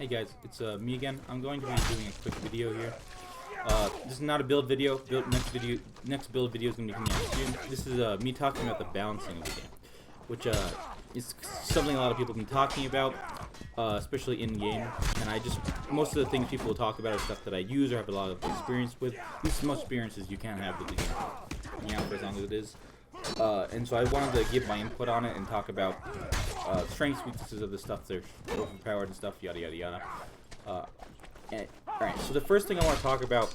Hey guys, it's me again. I'm going to be doing a quick video here. This is not a build video. Next build video is going to be coming out soon. This is me talking about the balancing of the game, which is something a lot of people have been talking about, especially in game. And most of the things people will talk about are stuff that I use or have a lot of experience with. At least the most experiences you can have with the game, for as long as it is. And so I wanted to give my input on it and talk about strengths, weaknesses of the stuff that's overpowered and stuff, yada yada yada. Alright, so the first thing I want to talk about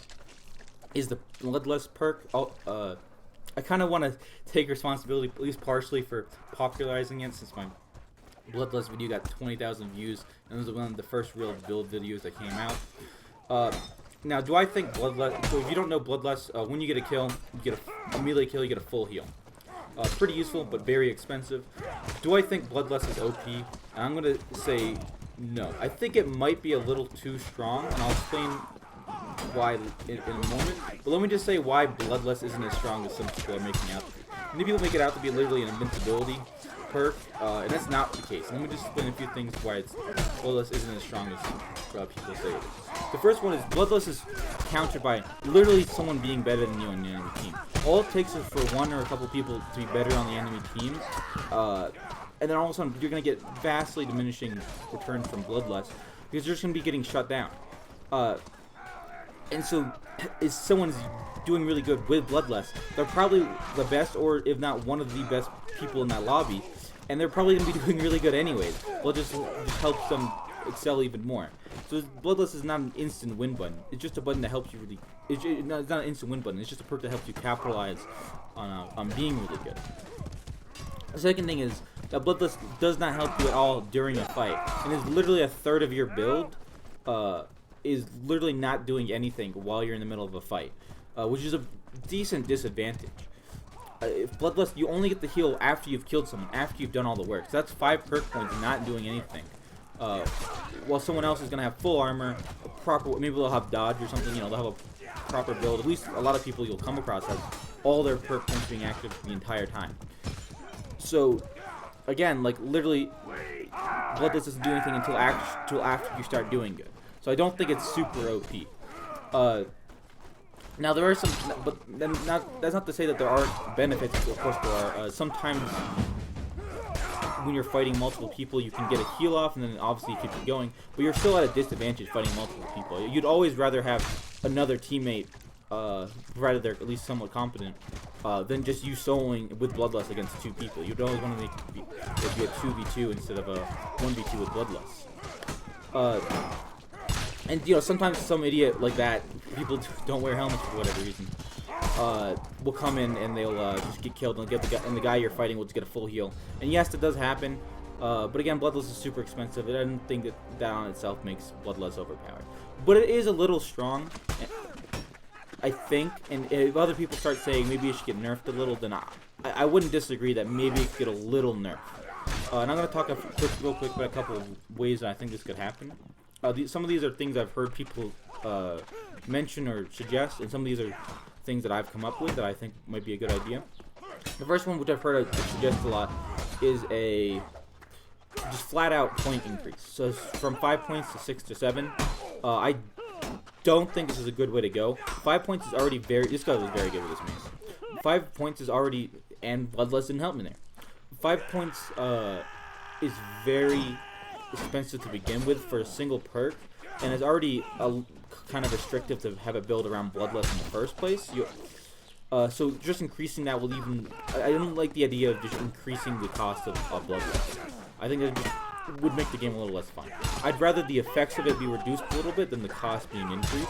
is the bloodlust perk. I kind of want to take responsibility, at least partially, for popularizing it, since my bloodlust video got 20,000 views, and it was one of the first real build videos that came out. Now, do I think bloodlust? So if you don't know bloodlust, when you get a kill, you get a melee kill, you get a full heal. Pretty useful, but very expensive. Do I think bloodlust is OP? And I'm gonna say no. I think it might be a little too strong, and I'll explain why in a moment. But let me just say why bloodlust isn't as strong as some people are making out to be. Many people make it out to be literally an invincibility perk, and that's not the case. Let me just explain a few things why bloodlust isn't as strong as people say it is. The first one is bloodlust is countered by literally someone being better than you on the enemy team. All it takes is for one or a couple people to be better on the enemy team, and then all of a sudden you're going to get vastly diminishing returns from bloodlust because you're just going to be getting shut down. And so if someone's doing really good with bloodlust, they're probably the best, or if not one of the best people in that lobby, and they're probably going to be doing really good anyways. Well, just helps them excel even more. So bloodlust is not an instant win button. It's just a button that helps you really. It's not an instant win button. It's just a perk that helps you capitalize on being really good. The second thing is that bloodlust does not help you at all during a fight, and is literally a third of your build is literally not doing anything while you're in the middle of a fight, which is a decent disadvantage. If bloodlust, you only get the heal after you've killed someone, after you've done all the work. So that's 5 perk points not doing anything. While someone else is gonna have full armor, maybe they'll have dodge or something. They'll have a proper build. At least a lot of people you'll come across have all their perk points being active the entire time. So again, like literally, bloodlust doesn't do anything until after you start doing good. So I don't think it's super OP. Now there are some, but then that's not to say that there aren't benefits. Of course there are. Sometimes when you're fighting multiple people, you can get a heal off, and then obviously keep it going. But you're still at a disadvantage fighting multiple people. You'd always rather have another teammate, provided they're at least somewhat competent, than just you soloing with bloodlust against 2 people. You'd always want to make it be a 2v2 instead of a 1v2 with bloodlust. And sometimes some idiot like that, people don't wear helmets for whatever reason, will come in and they'll just get killed, and the guy you're fighting will just get a full heal. And yes, it does happen, but again, bloodlust is super expensive. I don't think that on itself makes bloodlust overpowered, but it is a little strong, I think. And if other people start saying maybe it should get nerfed a little, then I wouldn't disagree that maybe it could get a little nerf. And I'm going to talk real quick about a couple of ways that I think this could happen. Some of these are things I've heard people mention or suggest, and some of these are things that I've come up with that I think might be a good idea. The first one, which I've heard suggest a lot, is a just flat out point increase. So from 5 points to 6 to 7. I don't think this is a good way to go. 5 points is already this guy was very good with this mace. 5 points is already, and bloodlust didn't help me there. 5 points is very expensive to begin with for a single perk, and it's already kind of restrictive to have it build around bloodlust in the first place. So just increasing that will even, I don't like the idea of just increasing the cost of bloodlust. I think that just would make the game a little less fun. I'd rather the effects of it be reduced a little bit than the cost being increased.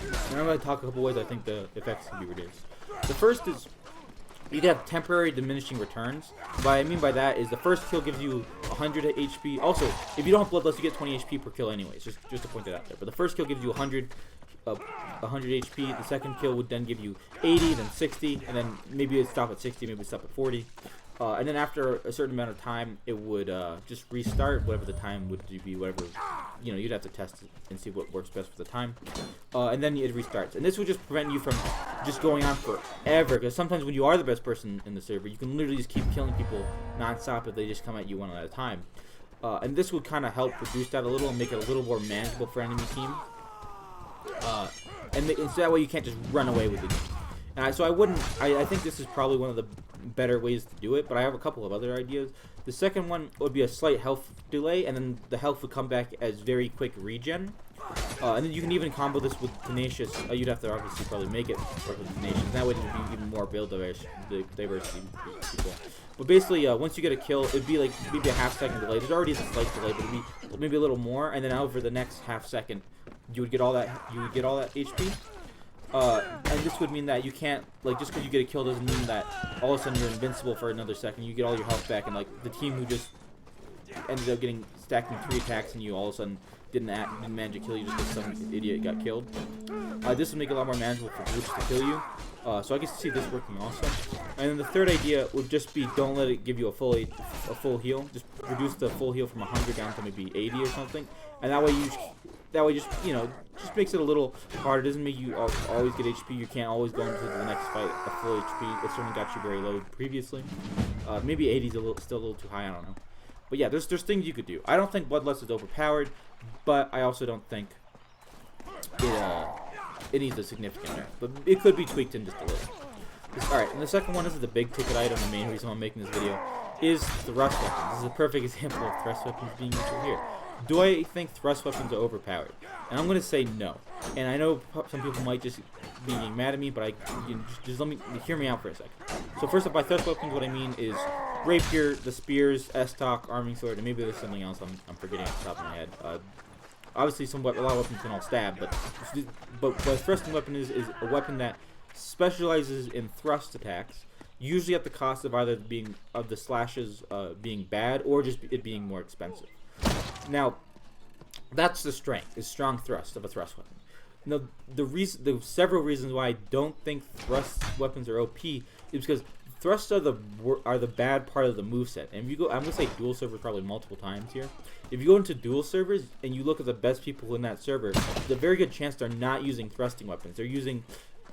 And I'm going to talk a couple ways I think the effects can be reduced. The first is you'd have temporary diminishing returns. What I mean by that is the first kill gives you 100 HP. Also, if you don't have bloodlust, you get 20 HP per kill anyways, just to point that out there. But the first kill gives you 100 HP. The second kill would then give you 80, then 60, and then maybe it'd stop at 60, maybe it'd stop at 40. And then after a certain amount of time, it would just restart, whatever the time would be, whatever, you'd have to test it and see what works best for the time. And then it restarts. And this would just prevent you from just going on forever, because sometimes when you are the best person in the server, you can literally just keep killing people non-stop if they just come at you one at a time. and this would kind of help reduce that a little and make it a little more manageable for enemy team. And so that way you can't just run away with it. So I think this is probably one of the better ways to do it, but I have a couple of other ideas. The second one would be a slight health delay, and then the health would come back as very quick regen. And then you can even combo this with Tenacious. You'd have to obviously probably make it work with Tenacious. That way it would be even more build diversity. People. But basically, once you get a kill, it'd be like maybe a half-second delay. There's already a slight delay, but it'd be maybe a little more. And then over the next half-second, you would get all that. HP. And this would mean that you can't, like, just because you get a kill doesn't mean that all of a sudden you're invincible for another second. You get all your health back, and like the team who just ended up stacking 3 attacks and you all of a sudden didn't manage to kill you just because some idiot got killed. This would make it a lot more manageable for groups to kill you. So I can see this working also. And then the third idea would just be don't let it give you a full heal. Just reduce the full heal from 100 down to maybe 80 or something. And that way just just makes it a little harder. It doesn't make you always get HP. You can't always go into the next fight at full HP. It certainly got you very low previously. Maybe 80 is still a little too high. I don't know. But yeah, there's things you could do. I don't think Bloodlust is overpowered, but I also don't think it needs a significant nerf. But it could be tweaked in just a little. Alright, and the second one, this is the big ticket item, the main reason I'm making this video, is thrust weapons. This is a perfect example of thrust weapons being used here. Do I think thrust weapons are overpowered? And I'm going to say no. And I know some people might just be getting mad at me, but just let me hear me out for a second. So first up, by thrust weapons, what I mean is rapier, the spears, S-Talk, arming sword, and maybe there's something else I'm forgetting off the top of my head. Obviously, a lot of weapons can all stab, but what a thrusting weapon is a weapon that specializes in thrust attacks, usually at the cost of either the slashes being bad or just it being more expensive. Now, that's the strength, is strong thrust of a thrust weapon. Now, the several reasons why I don't think thrust weapons are OP is because thrusts are the bad part of the moveset. And if you go, I'm gonna say dual server probably multiple times here. If you go into dual servers and you look at the best people in that server, there's a very good chance they're not using thrusting weapons. They're using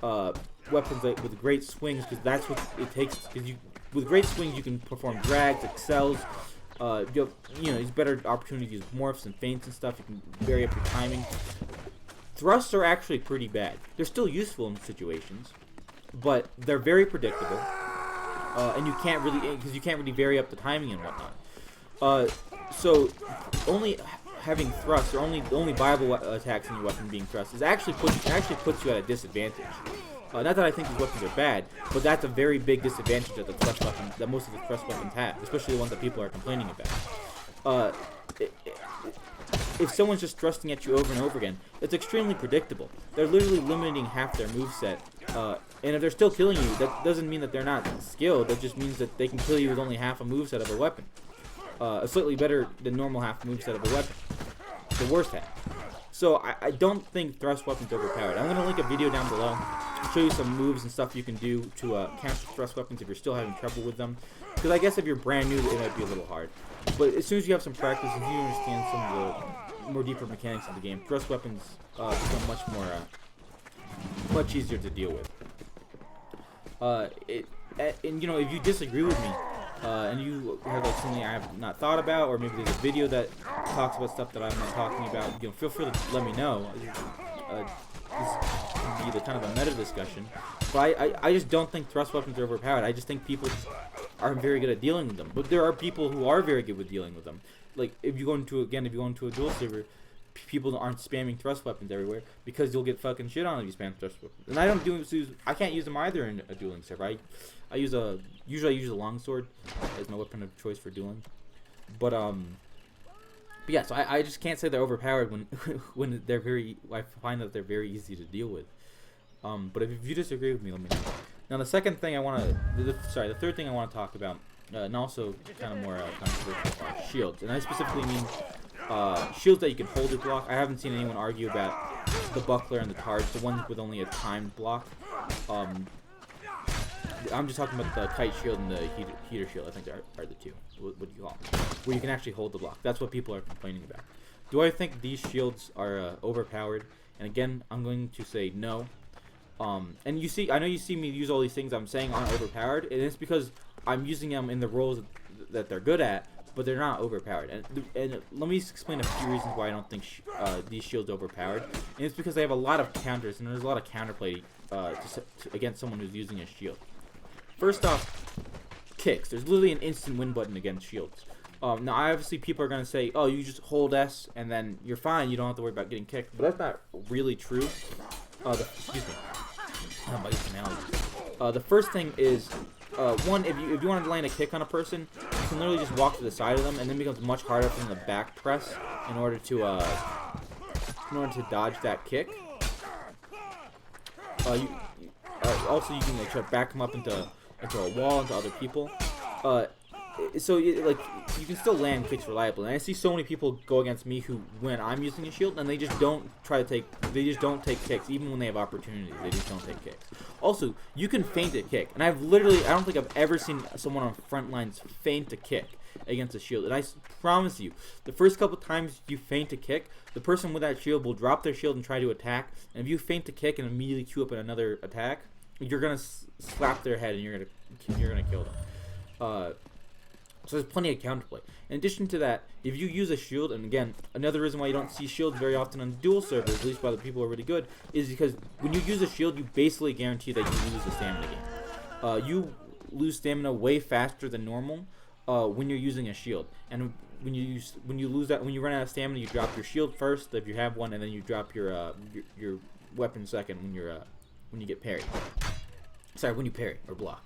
weapons with great swings, because that's what it takes. Because with great swings you can perform drags, excels. There's better opportunity to use morphs and feints and stuff. You can vary up your timing. Thrusts are actually pretty bad. They're still useful in situations, but they're very predictable, and you can't really vary up the timing and whatnot. So only having thrust, or only viable attacks in your weapon being thrust, actually puts you at a disadvantage. Not that I think these weapons are bad, but that's a very big disadvantage that most of the thrust weapons have, especially the ones that people are complaining about. If someone's just thrusting at you over and over again, it's extremely predictable. They're literally limiting half their moveset, and if they're still killing you, that doesn't mean that they're not skilled. That just means that they can kill you with only half a moveset of a weapon. Slightly better than normal half moveset of a weapon. The worst half. So I don't think thrust weapons are overpowered. I'm going to link a video down below, show you some moves and stuff you can do to counter thrust weapons if you're still having trouble with them. Because I guess if you're brand new, it might be a little hard. But as soon as you have some practice and you understand some of the more deeper mechanics of the game, thrust weapons become much easier to deal with. And if you disagree with me, and you have like something I have not thought about, or maybe there's a video that talks about stuff that I'm not talking about, feel free to let me know. This can be the kind of a meta discussion, but I just don't think thrust weapons are overpowered. I just think people just aren't very good at dealing with them. But there are people who are very good with dealing with them. Like if you go into a dual server, people aren't spamming thrust weapons everywhere, because you'll get fucking shit on if you spam thrust weapons. And I can't use them either in a dueling server. Usually I use a longsword as my weapon of choice for dueling. But yeah, so I just can't say they're overpowered when I find that they're very easy to deal with. But if you disagree with me, let me know. Now the third thing I want to talk about, and also kind of more controversial, are shields. And I specifically mean shields that you can hold your block. I haven't seen anyone argue about the buckler and the targe, the ones with only a timed block. I'm just talking about the kite shield and the heater shield. I think are the two. What do you call them? Where you can actually hold the block. That's what people are complaining about. Do I think these shields are overpowered? And again, I'm going to say no. And I know you see me use all these things I'm saying aren't overpowered, and it's because I'm using them in the roles that they're good at. but they're not overpowered. And let me explain a few reasons why I don't think these shields are overpowered. And it's because they have a lot of counters, and there's a lot of counterplay against someone who's using a shield. First off, kicks. There's literally an instant win button against shields. Now, obviously, people are going to say, oh, you just hold S, and then you're fine. You don't have to worry about getting kicked. But that's not really true. Excuse me. The first thing is, one, if you want to land a kick on a person, you can literally just walk to the side of them, and then it becomes much harder for them to back press in order to dodge that kick. Also, you can like try to back them up into a wall, into other people. So you can still land kicks reliably. And I see so many people go against me when I'm using a shield, and they just don't take kicks even when they have opportunities. They just don't take kicks. Also, you can feint a kick, and I don't think I've ever seen someone on front lines feint a kick against a shield. And I promise you, the first couple times you feint a kick, the person with that shield will drop their shield and try to attack. And if you feint a kick and immediately queue up another attack, you're gonna slap their head and you're gonna kill them. So there's plenty of counterplay. In addition to that, if you use a shield, and again, another reason why you don't see shields very often on dual servers, at least by the people who are really good, is because when you use a shield, you basically guarantee that you lose the stamina game. You lose stamina way faster than normal when you're using a shield. And when you run out of stamina, you drop your shield first if you have one, and then you drop your weapon second when you get parried. Sorry, when you parry or block.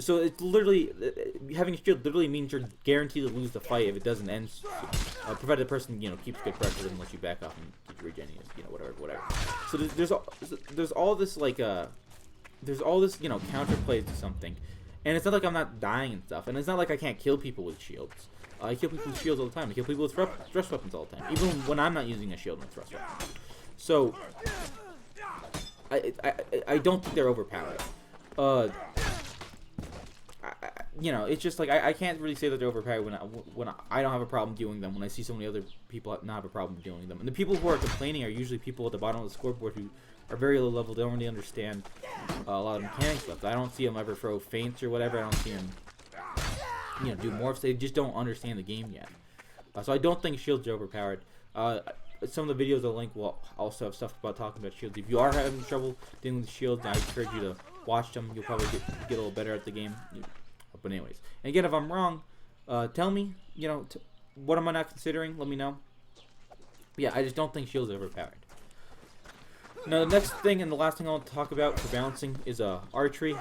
So it's literally, having a shield literally means you're guaranteed to lose the fight if it doesn't end, provided the person, keeps good pressure and lets you back off and keeps regenerating, whatever. So there's all this counterplay to something, and it's not like I'm not dying and stuff, and it's not like I can't kill people with shields. I kill people with shields all the time. I kill people with thrust weapons all the time, even when I'm not using a shield and a thrust weapon. So I don't think they're overpowered. It's just like I can't really say that they're overpowered when I don't have a problem dealing them. When I see so many other people not have a problem dealing them, and the people who are complaining are usually people at the bottom of the scoreboard who are very low level. They don't really understand a lot of mechanics left. I don't see them ever throw feints or whatever. I don't see them do morphs. They just don't understand the game yet. So I don't think shields are overpowered. Some of the videos I'll link will also have stuff about talking about shields. If you are having trouble dealing with shields, I encourage you to watch them. You'll probably get a little better at the game. But anyways, and again, if I'm wrong, tell me. What am I not considering? Let me know. But yeah, I just don't think shields are overpowered. Now, the next thing and the last thing I want to talk about for balancing is archery.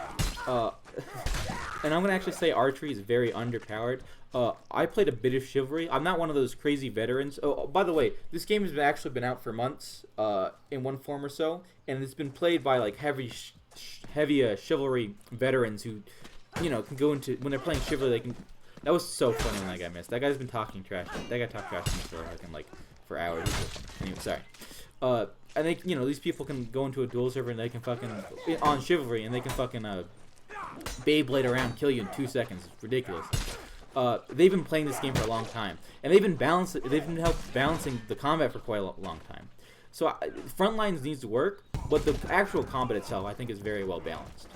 And I'm gonna actually say archery is very underpowered. I played a bit of chivalry. I'm not one of those crazy veterans. Oh, by the way, this game has actually been out for months, in one form or so, and it's been played by like heavy chivalry veterans who, can go into when they're playing chivalry. They can. That was so funny when that guy missed. That guy's been talking trash. That guy talked trash to me for hours. Anyway, sorry. And they, these people can go into a duel server and they can fucking on chivalry and they can fucking Beyblade around, kill you in 2 seconds. It's ridiculous. They've been playing this game for a long time, and they've been helped balancing the combat for quite a long time. So Frontlines needs to work, but the actual combat itself, I think, is very well balanced,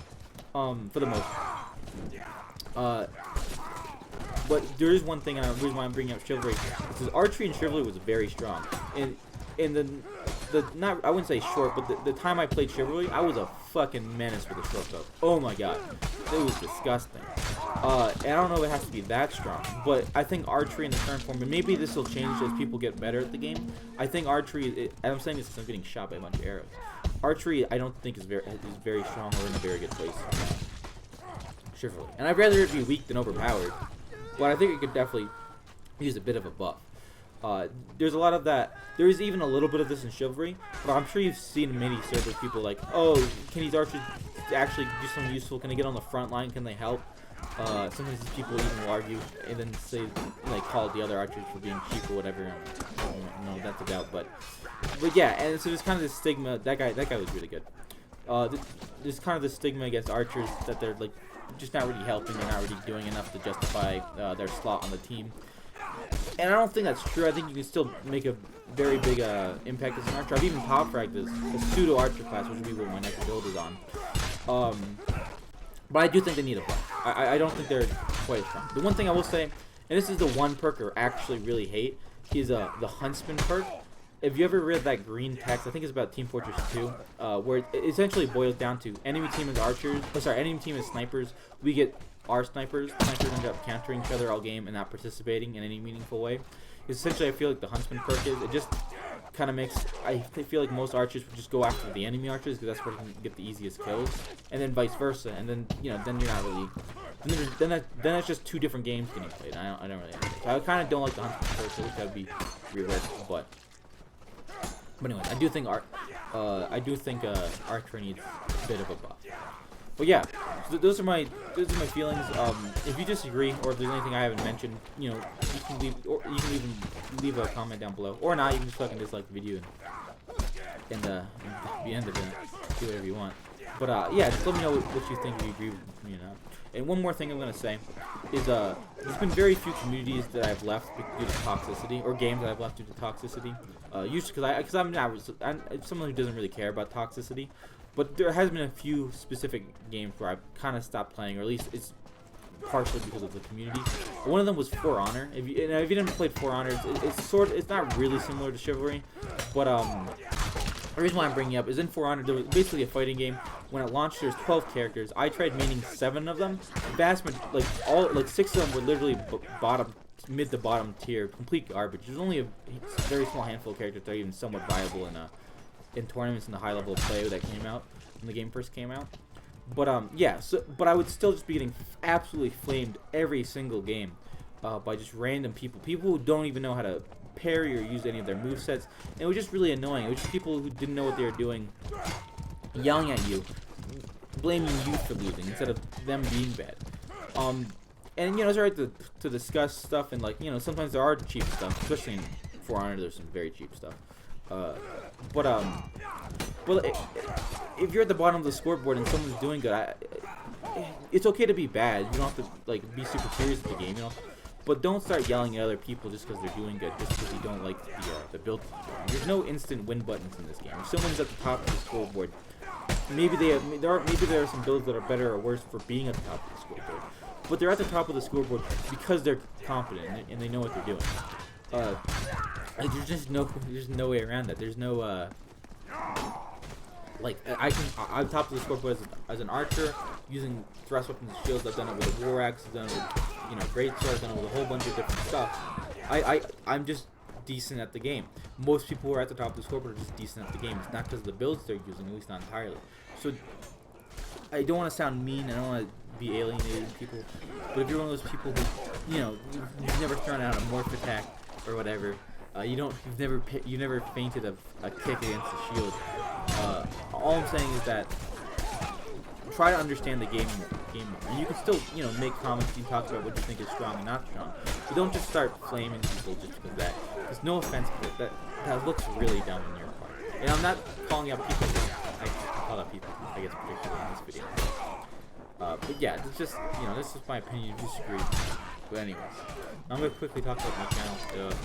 for the most part. But there is one thing, and the reason why I'm bringing up chivalry, because archery and chivalry was very strong. In the I wouldn't say short, but the time I played chivalry, I was a fucking menace with a short bow. Oh my god, it was disgusting. And I don't know if it has to be that strong, but I think archery in the current form, and maybe this will change as people get better at the game. I think archery, and I'm saying this because I'm getting shot by a bunch of arrows. Archery, I don't think is very strong or in a very good place. Chivalry, and I'd rather it be weak than overpowered, but I think it could definitely use a bit of a buff. There's a lot of that. There is even a little bit of this in chivalry, but I'm sure you've seen many servers people like, oh, can these archers actually do something useful? Can they get on the front line? Can they help? Sometimes these people even will argue and then say, call the other archers for being cheap or whatever. I don't know what that's about, but yeah. And so there's kind of this stigma. That guy was really good. There's kind of this stigma against archers that they're just not really helping. They're not really doing enough to justify their slot on the team. And I don't think that's true. I think you can still make a very big impact as an archer. I've even top fragged a pseudo archer class, which would be what my next build is on. But I do think they need a buff. I don't think they're quite strong. The one thing I will say, and this is the one perk I actually really hate, is the Huntsman perk. If you ever read that green text, I think it's about Team Fortress 2, where it essentially boils down to enemy team is archers, enemy team is snipers, we get our snipers end up countering each other all game and not participating in any meaningful way. Essentially, I feel like the Huntsman perk is, it just kind of makes, I feel like most archers would just go after the enemy archers because that's where you can get the easiest kills, and then vice versa, and then, you know, then you're not really, then that's just two different games getting played. I don't really understand. So I kind of don't like the Huntsman perk, so I wish that would be reworked, but anyway, I do think archery needs a bit of a buff. But yeah, so those are my feelings. If you disagree, or if there's anything I haven't mentioned, you know, you can even leave a comment down below, or not. You can just fucking dislike the video and be end of it. Do whatever you want. But yeah, just let me know what you think. If you agree with me or not. And one more thing I'm gonna say is there's been very few communities that I've left due to toxicity, or games that I've left due to toxicity. Usually because I'm someone who doesn't really care about toxicity. But there has been a few specific games where I've kind of stopped playing, or at least it's partially because of the community. One of them was For Honor. If you didn't play For Honor, it's not really similar to Chivalry, but the reason why I'm bringing it up is in For Honor there was basically a fighting game. When it launched, there's 12 characters. I tried maining 7 of them. Like 6 of them were literally mid to bottom tier, complete garbage. There's only a very small handful of characters that are even somewhat viable in tournaments and the high level of play that came out when the game first came out. But yeah, but I would still just be getting absolutely flamed every single game by just random people who don't even know how to parry or use any of their movesets. And it was just really annoying. It was just people who didn't know what they were doing, yelling at you, blaming you for losing instead of them being bad. And you know, it's alright to discuss stuff, and like, you know, sometimes there are cheap stuff, especially in For Honor. There's some very cheap stuff. But if you're at the bottom of the scoreboard and someone's doing good, it's okay to be bad. You don't have to like be super serious at the game, you know. But don't start yelling at other people just because they're doing good, just because you don't like the build. There's no instant win buttons in this game. If someone's at the top of the scoreboard, maybe there are some builds that are better or worse for being at the top of the scoreboard. But they're at the top of the scoreboard because they're competent and they know what they're doing. Like, there's no way around that. There's no I'm top of the scoreboard as an archer using thrust weapons and shields. I've done it with a war axe. I've done it with, you know, great sword. I've done it with a whole bunch of different stuff. I'm just decent at the game. Most people who are at the top of the scoreboard are just decent at the game. It's not because of the builds they're using, at least not entirely. So I don't want to sound mean. I don't want to be alienating people. But if you're one of those people who, you know, you've never thrown out a morph attack or whatever. You've never feinted a kick against the shield. All I'm saying is that try to understand the game more. And you can still, you know, make comments and talk about what you think is strong and not strong. But don't just start flaming people just because of that. Because no offense, but that looks really dumb on your part. And I'm not calling out people. I call out people, I guess, particularly in this video. But yeah, it's just, you know, this is my opinion. You disagree. But anyways, I'm going to quickly talk about my channel.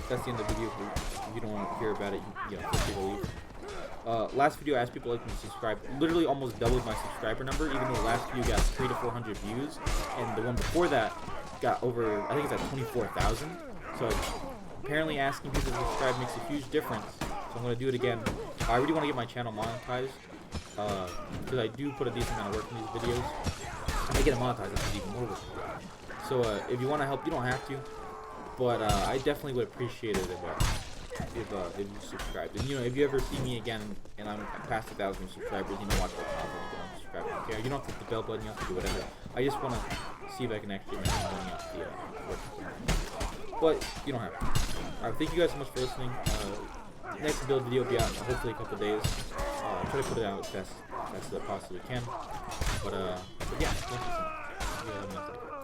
That's the end of the video. If you don't want to hear about it, you know, feel free to leave. Last video I asked people to like and subscribe. Literally almost doubled my subscriber number, even though the last video got 300 to 400 views. And the one before that got over, I think it's at 24,000. So apparently asking people to subscribe makes a huge difference. So I'm going to do it again. I really want to get my channel monetized. Because I do put a decent amount of work in these videos. If I get it monetized, that's even more work. So if you want to help, you don't have to, but I definitely would appreciate it if you subscribed. And you know, if you ever see me again and I'm past 1,000 subscribers, you know, watch the channel, don't subscribe. I don't care. You don't have to hit the bell button. You don't have to do whatever. I just want to see if I can actually make money off the work. But you don't have to. Alright, thank you guys so much for listening. Next build video will be out in hopefully a couple days. Try to put it out as best as I possibly can. But yeah, thank you so much.